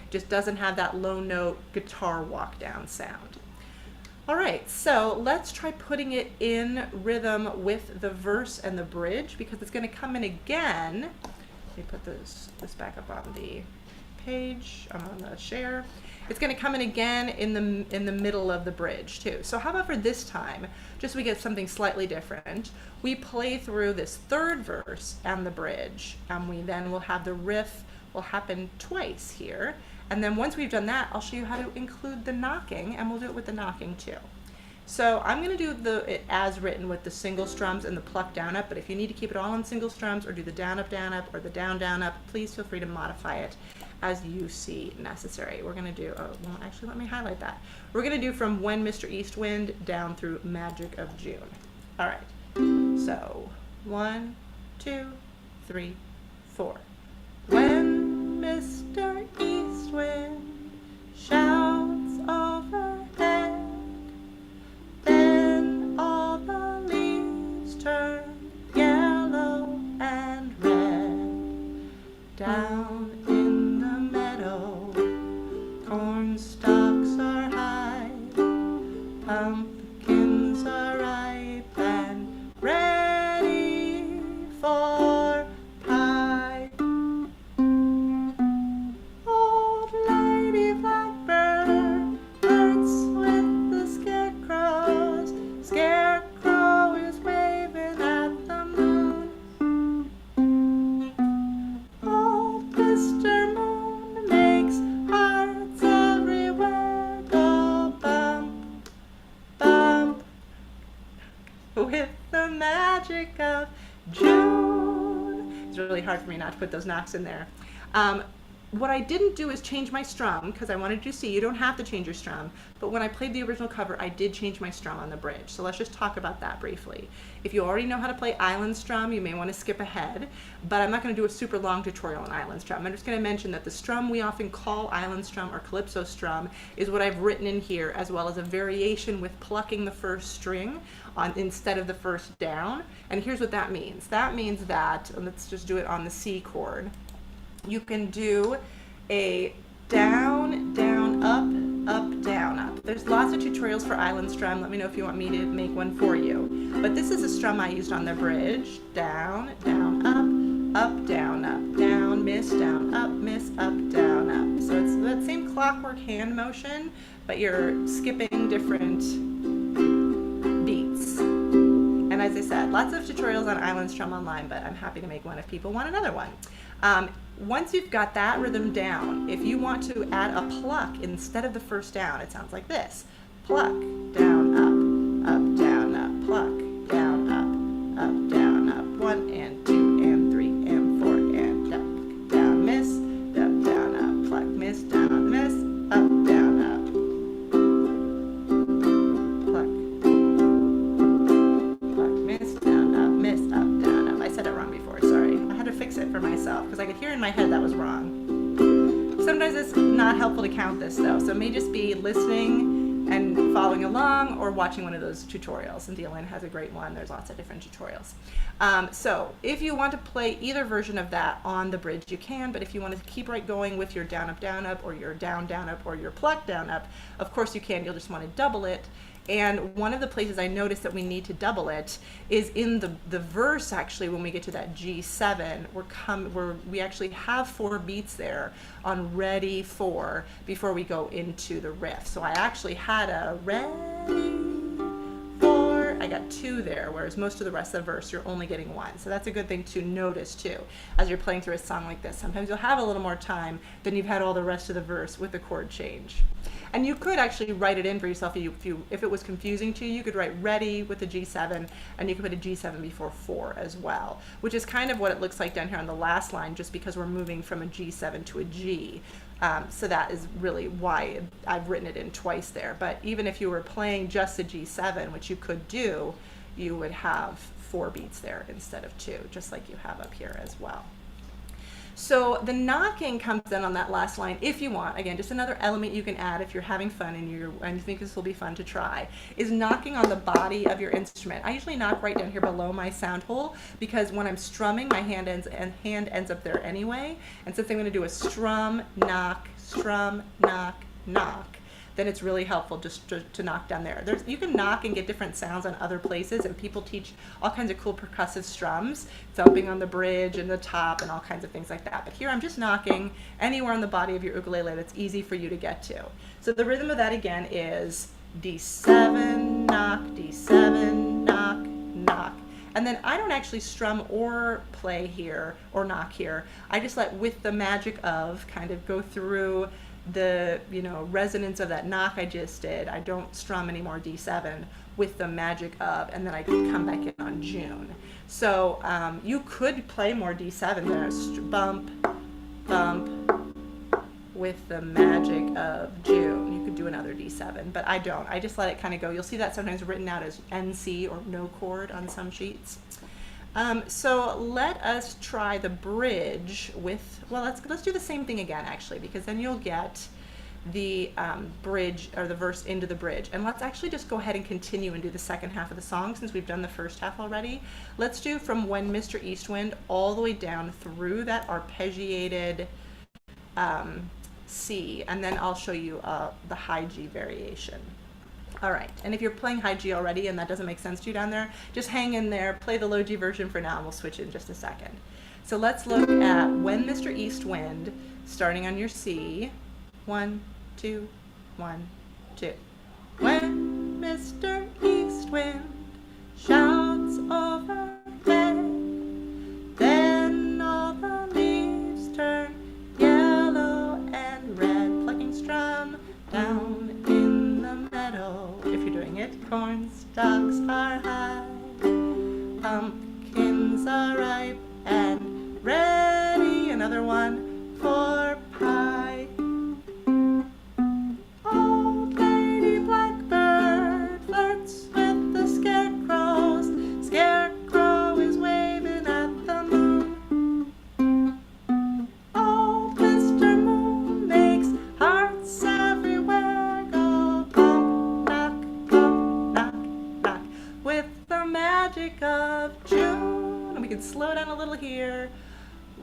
Just doesn't have that low note guitar walk down sound. All right, so let's try putting it in rhythm with the verse and the bridge, because it's going to come in again. Let me put this back up on the page, on the share. It's going to come in again in the middle of the bridge too. So how about for this time, just so we get something slightly different, we play through this 3rd verse and the bridge, and we then will have the riff will happen twice here. And then once we've done that, I'll show you how to include the knocking, and we'll do it with the knocking too. So I'm going to do it as written with the single strums and the pluck down up, but if you need to keep it all on single strums or do the down up or the down up, please feel free to modify it as you see necessary. We're going to do, well actually let me highlight that. We're going to do from When Mr. Eastwind down through Magic of June. All right, so 1, 2, 3, 4. When Mr. Eastwind shouts overhead, then all the leaves turn yellow and red. Down in the meadow, corn stalks are high, pumpkins are ripe and ready for pie. Old lady blackbird flirts with the scarecrows. Scarecrow is waving at the moon. Old Mr. Moon makes hearts everywhere go bump, bump, with the magic of June. It's really hard for me not to put those knocks in there. What I didn't do is change my strum because I wanted you to see you don't have to change your strum, but when I played the original cover I did change my strum on the bridge. So let's just talk about that briefly. If you already know how to play island strum, you may want to skip ahead, but I'm not going to do a super long tutorial on island strum. I'm just going to mention that the strum we often call island strum or calypso strum is what I've written in here, as well as a variation with plucking the first string on instead of the first down. And here's what that means. That means that, let's just do it on the C chord. You can do a down, down, up, up, down, up. There's lots of tutorials for island strum. Let me know if you want me to make one for you. But this is a strum I used on the bridge. Down, down, up, down, miss, up, miss, up, down, up. So it's that same clockwork hand motion, but you're skipping different beats. And as I said, lots of tutorials on island strum online, but I'm happy to make one if people want another one. Once you've got that rhythm down, if you want to add a pluck instead of the first down, it sounds like this. Pluck, down, up, down, up, pluck, down, up, down, up. 1 and 2 and 3 and 4 and up, down, miss, up, down, up, pluck, miss, down, miss, up, down, up. For myself because I could hear in my head that was wrong. Sometimes it's not helpful to count this though, so it may just be listening and following along or watching one of those tutorials, and DLN has a great one. There's lots of different tutorials. So if you want to play either version of that on the bridge you can, but if you want to keep right going with your down up or your down up or your pluck down up, of course you can. You'll just want to double it. And one of the places I noticed that we need to double it is in the verse. Actually, when we get to that G7, we actually have 4 beats there on ready for before we go into the riff. So I actually had a ready for, I got 2 there, whereas most of the rest of the verse you're only getting 1. So that's a good thing to notice too as you're playing through a song like this. Sometimes you'll have a little more time than you've had all the rest of the verse with the chord change. And you could actually write it in for yourself if it was confusing to you. You could write ready with a G7, and you could put a G7 before 4 as well, which is kind of what it looks like down here on the last line, just because we're moving from a G7 to a G. So that is really why I've written it in twice there. But even if you were playing just a G7, which you could do, you would have 4 beats there instead of 2, just like you have up here as well. So the knocking comes in on that last line if you want. Again, just another element you can add if you're having fun and you think this will be fun to try, is knocking on the body of your instrument. I usually knock right down here below my sound hole because when I'm strumming, my hand ends up there anyway. And since I'm going to do a strum, knock, knock, then it's really helpful just to knock down there. You can knock and get different sounds on other places, and people teach all kinds of cool percussive strums, thumping on the bridge and the top and all kinds of things like that. But here I'm just knocking anywhere on the body of your ukulele that's easy for you to get to. So the rhythm of that again is D7, knock, D7, knock, knock. And then I don't actually strum or play here or knock here. I just let with the magic of kind of go through the resonance of that knock I just did. I don't strum anymore D7 with the magic of, and then I come back in on June. So you could play more D7 there, bump, bump, with the magic of June. You could do another D7, but I don't. I just let it kind of go. You'll see that sometimes written out as NC or no chord on some sheets. So let us try the bridge with, well, let's do the same thing again actually, because then you'll get the bridge or the verse into the bridge. And let's actually just go ahead and continue and do the second half of the song since we've done the first half already. Let's do from When Mr. Eastwind all the way down through that arpeggiated C, and then I'll show you the high G variation. All right, and if you're playing high G already and that doesn't make sense to you down there, just hang in there, play the low G version for now, and we'll switch in just a second. So let's look at When Mr. Eastwind, starting on your C. 1, 2, 1, 2. When Mr. Eastwind shouts overhead, then all the leaves turn yellow and red. Plucking strum down in the meadow. If you're doing it, corn stalks are high, pumpkins are ripe and ready. Another one for pie. Old Lady Blackbird flirts with the scarecrows. Scarecrow is waving at the moon. Old Mr. Moon makes hearts everywhere go pump, knock, knock, with the magic of June. And we can slow down a little here.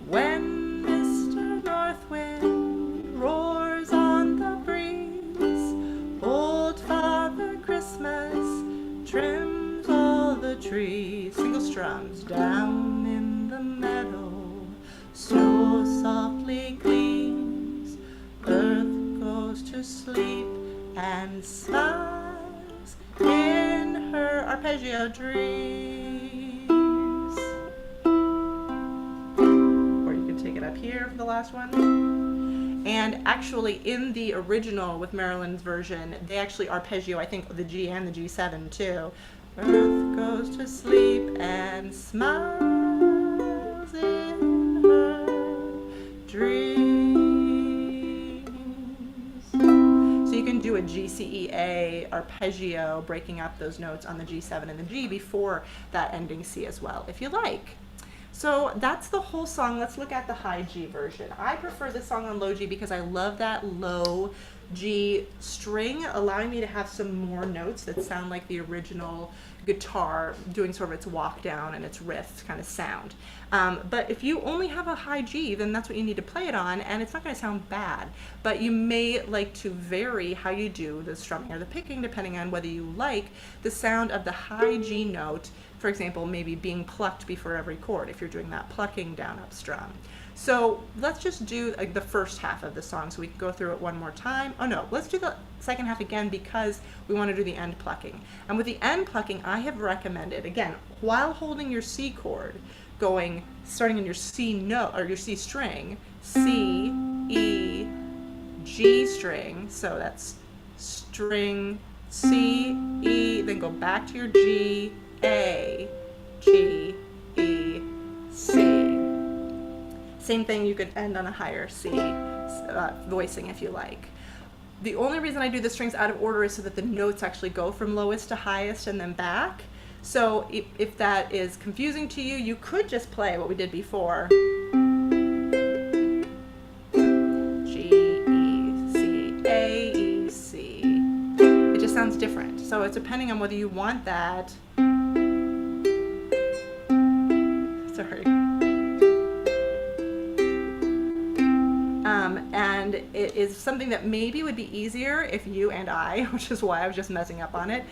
When Mr. North Wind roars on the breeze, old Father Christmas trims all the trees. Single strums down in the meadow, snow softly gleams, earth goes to sleep and smiles in her arpeggio dreams. Or you can take it up here for the last one. And actually in the original with Marilyn's version, they actually arpeggio, I think, the G and the G7 too. Earth goes to sleep and smiles in her dreams. So you can do a G, C, E, A arpeggio, breaking up those notes on the G7 and the G before that ending C as well, if you like. So that's the whole song. Let's look at the high G version. I prefer this song on low G because I love that low G string, allowing me to have some more notes that sound like the original guitar doing sort of its walk down and its riff kind of sound. But if you only have a high G, then that's what you need to play it on, and it's not going to sound bad. But you may like to vary how you do the strumming or the picking depending on whether you like the sound of the high G note, for example, maybe being plucked before every chord if you're doing that plucking down up strum. So let's just do the first half of the song so we can go through it one more time. Oh no, let's do the second half again because we want to do the end plucking. And with the end plucking, I have recommended, again, while holding your C chord, starting in your C note or your C string, C, E, G string, so that's string C, E, then go back to your G, A, G, E, C. Same thing, you could end on a higher C voicing if you like. The only reason I do the strings out of order is so that the notes actually go from lowest to highest and then back. So if that is confusing to you, you could just play what we did before. G, E, C, A, E, C. It just sounds different. So it's depending on whether you want that. Sorry. And it is something that maybe would be easier if you and I, which is why I was just messing up on it,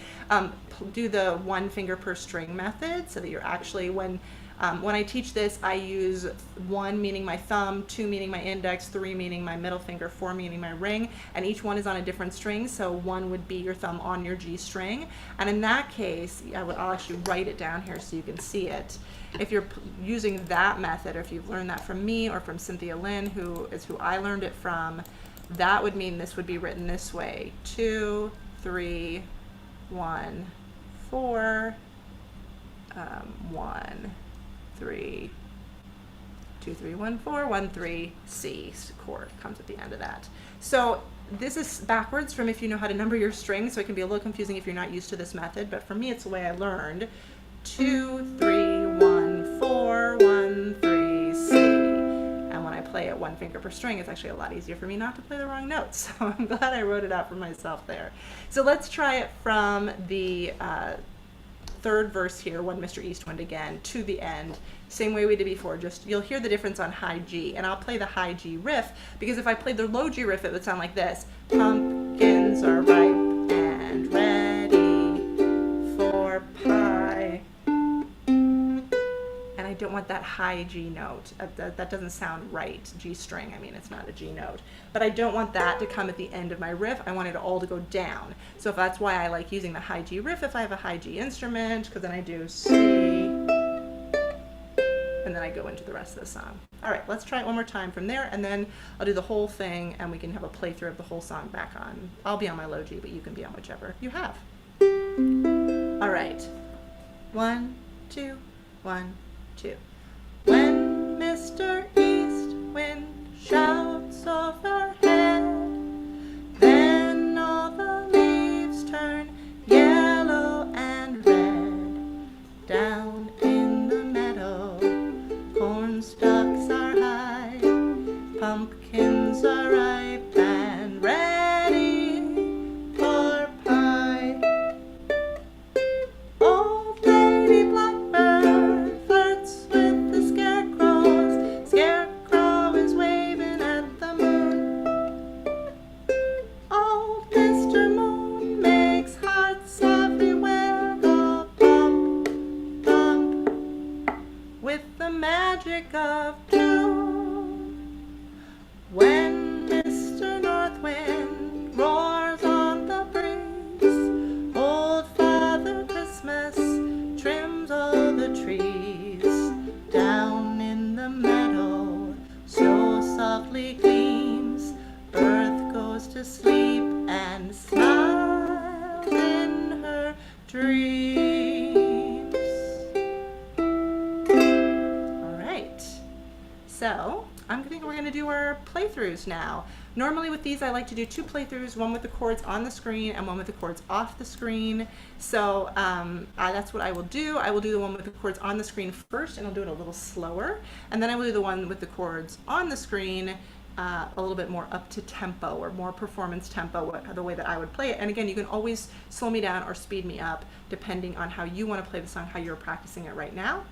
do the one finger per string method so that you're actually, when I teach this, I use 1 meaning my thumb, 2 meaning my index, 3 meaning my middle finger, 4 meaning my ring, and each one is on a different string, so 1 would be your thumb on your G string. And in that case, I'll actually write it down here so you can see it. If you're using that method, or if you've learned that from me or from Cynthia Lynn, who is who I learned it from, that would mean this would be written this way: 2, 3, 1, 4, 1, 3, 2, 3, 1, 4, 1, 3, C chord comes at the end of that. So this is backwards from if you know how to number your strings, so it can be a little confusing if you're not used to this method, but for me it's the way I learned. 2, 3, 1, 4, 1, 3, C. And when I play it one finger per string, it's actually a lot easier for me not to play the wrong notes. So I'm glad I wrote it out for myself there. So let's try it from the third verse here, One Mr. Eastwind again, to the end. Same way we did before, just you'll hear the difference on high G, and I'll play the high G riff, because if I played the low G riff, it would sound like this. Pumpkins are ripe and ready for pie. And I don't want that high G note. That doesn't sound right. G string, I mean, it's not a G note. But I don't want that to come at the end of my riff. I want it all to go down. So if that's why I like using the high G riff if I have a high G instrument, because then I do C, and then I go into the rest of the song. All right, let's try it one more time from there, and then I'll do the whole thing, and we can have a playthrough of the whole song back on. I'll be on my low G, but you can be on whichever you have. All right. 1, 2, 1, 2. When Mr. Eastwind shouts overhead, then all the leaves turn yellow and red. Down in the meadow, corn stalks are high, pumpkins are ripe and ready for pie. Old Lady Blackbird flirts with the scarecrows. Scarecrow is waving at the moon. Old Mr. Moon makes hearts everywhere go bump, bump, with the magic of tune. When Mr. North Wind roars on the breeze, old Father Christmas trims all the trees. Down in the meadow, snow softly gleams, Earth goes to sleep and smiles in her dreams. All right, so we're going to do our playthroughs now. Normally with these I like to do 2 playthroughs, one with the chords on the screen and one with the chords off the screen. So that's what I will do. I will do the one with the chords on the screen first, and I'll do it a little slower, and then I will do the one with the chords on the screen a little bit more up to tempo, or more performance tempo, the way that I would play it. And again, you can always slow me down or speed me up depending on how you want to play the song, how you're practicing it right now.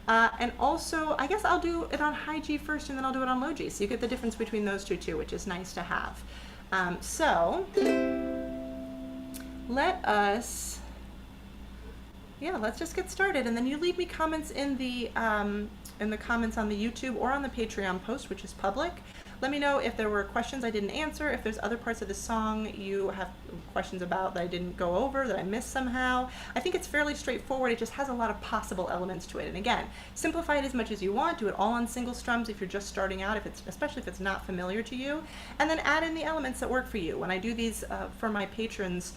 And also, I guess I'll do it on high G first, and then I'll do it on low G. So you get the difference between those two too, which is nice to have. So let's just get started. And then you leave me comments in the comments on the YouTube or on the Patreon post, which is public. Let me know if there were questions I didn't answer, if there's other parts of the song you have questions about that I didn't go over, that I missed somehow. I think it's fairly straightforward. It just has a lot of possible elements to it. And again, simplify it as much as you want. Do it all on single strums if you're just starting out, especially if it's not familiar to you. And then add in the elements that work for you. When I do these for my patrons,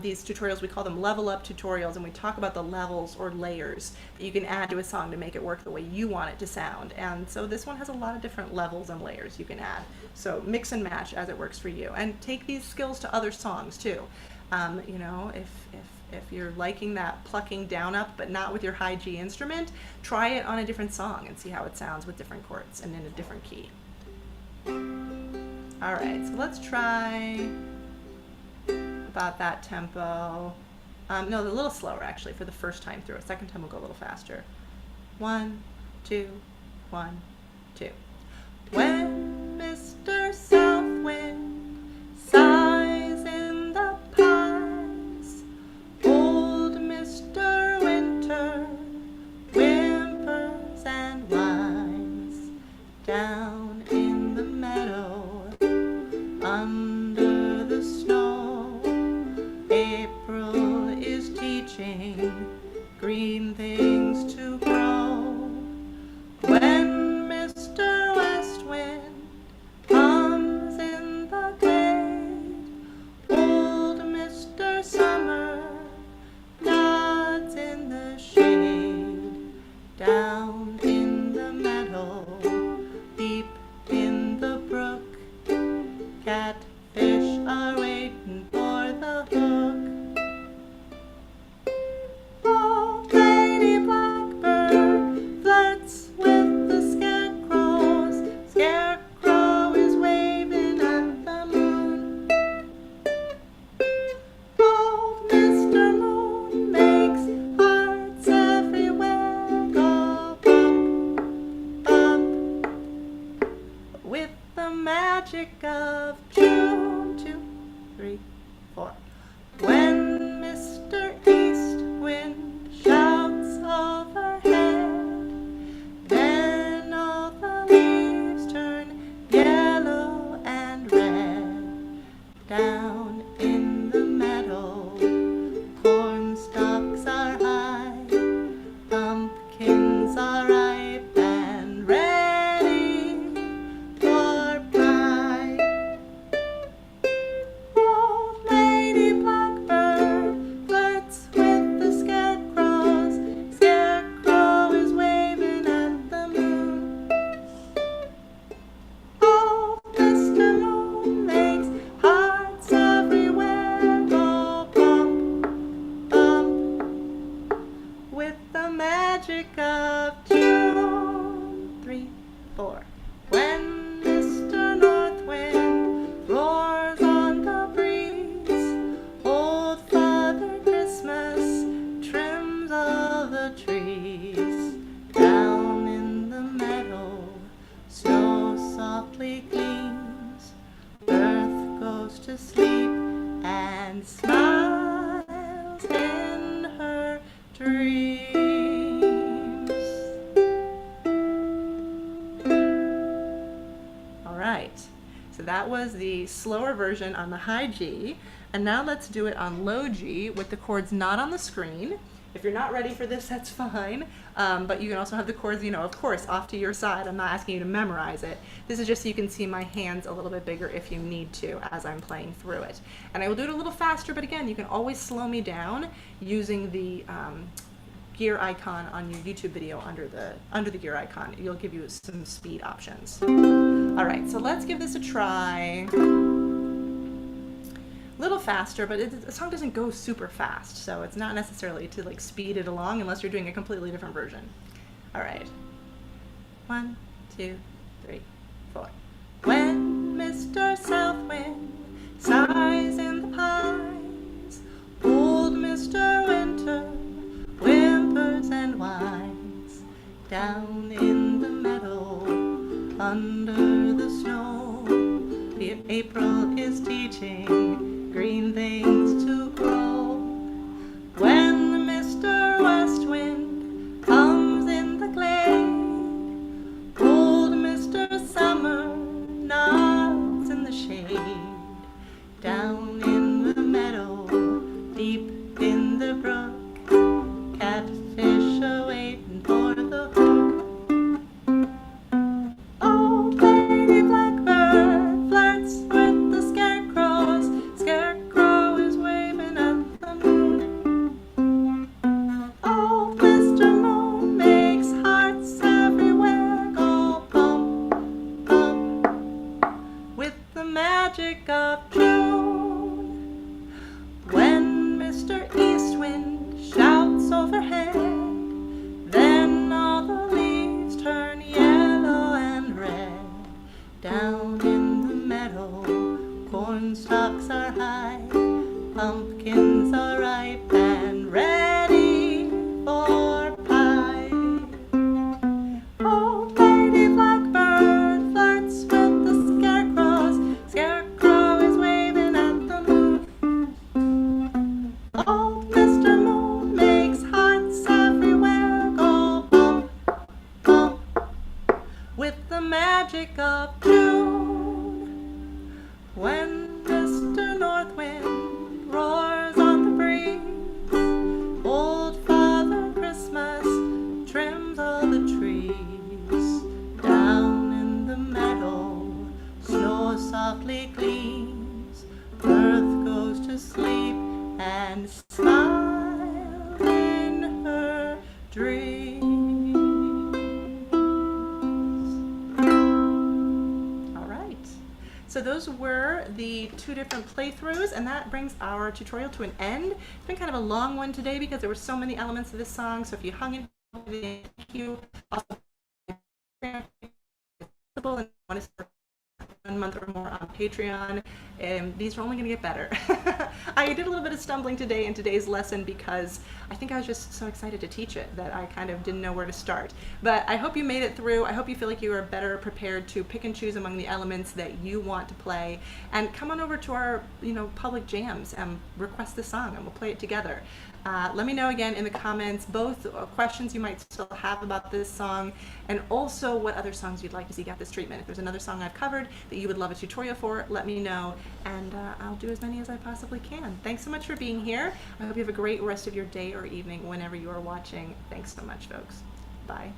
these tutorials, we call them level up tutorials, and we talk about the levels or layers that you can add to a song to make it work the way you want it to sound. And so this one has a lot of different levels and layers you can add. So mix and match as it works for you, and take these skills to other songs too. You know, if you're liking that plucking down up but not with your high G instrument, try it on a different song and see how it sounds with different chords and in a different key. All right, so let's try about that tempo. No, a little slower actually for the first time through. A second time we'll go a little faster. 1, 2, 1, 2. When Mr. Southwind sighs in the pines, old Mr. Winter whimpers and whines. Down in the meadow, under the snow, April is teaching green things to grow. When Mr. West Wind comes in the glade, old Mr. Summer nods in the shade. Down in the meadow, deep in the brook, catfish are waiting for the hook. Old Lady Blackbird screams. All right, so that was the slower version on the high G, and now let's do it on low G with the chords not on the screen. If you're not ready for this, that's fine, but you can also have the chords, of course, off to your side. I'm not asking you to memorize it. This is just so you can see my hands a little bit bigger if you need to as I'm playing through it. And I will do it a little faster, but again, you can always slow me down using the gear icon on your YouTube video under the gear icon. It'll give you some speed options. All right, so let's give this a try. Little faster, but the song doesn't go super fast, so it's not necessarily to like speed it along unless you're doing a completely different version. All right, 1, 2, 3, 4. When Mr. Southwind sighs in the pines, old Mr. Winter whimpers and whines, down in the meadow under the snow, April is teaching green things to grow. When Mr. West Wind comes in the glade, old Mr. Summer nods in the shade, down in the meadow, deep in the brook, catfish are waiting for the hook. Old Lady Blackbird flirts with the scarecrows. Scarecrow is waving at the moon. Old Mr. Moon makes hearts everywhere go bump, bump, with the magic of June. When Mr. East Wind shouts overhead, then all the leaves turn yellow and red. Down in the meadow, corn stalks are high, pumpkins are ripe and ready for pie. Old Lady Blackbird flirts with the scarecrows. Scarecrow is waving at the moon. Old Mr. Moon makes hearts everywhere go bump, bump, with the magic of June. When Mr. North Wind roars on the breeze, old Father Christmas trims all the trees. Down in the meadow, snow softly gleams, Earth goes to sleep and smiles in her dreams. All right. So those were the 2 different playthroughs, and that brings our tutorial to an end. It's been kind of a long one today because there were so many elements of this song, so if you hung in, thank you. Also, and want to start 1 month or more on Patreon, and these are only going to get better. I did a little bit of stumbling today in today's lesson because I think I was just so excited to teach it that I kind of didn't know where to start. But I hope you made it through. I hope you feel like you are better prepared to pick and choose among the elements that you want to play, and come on over to our public jams and request the song and we'll play it together. Let me know again in the comments both questions you might still have about this song, and also what other songs you'd like to see get this treatment. If there's another song I've covered that you would love a tutorial for, let me know, and I'll do as many as I possibly can. Thanks so much for being here. I hope you have a great rest of your day or evening whenever you are watching. Thanks so much, folks. Bye.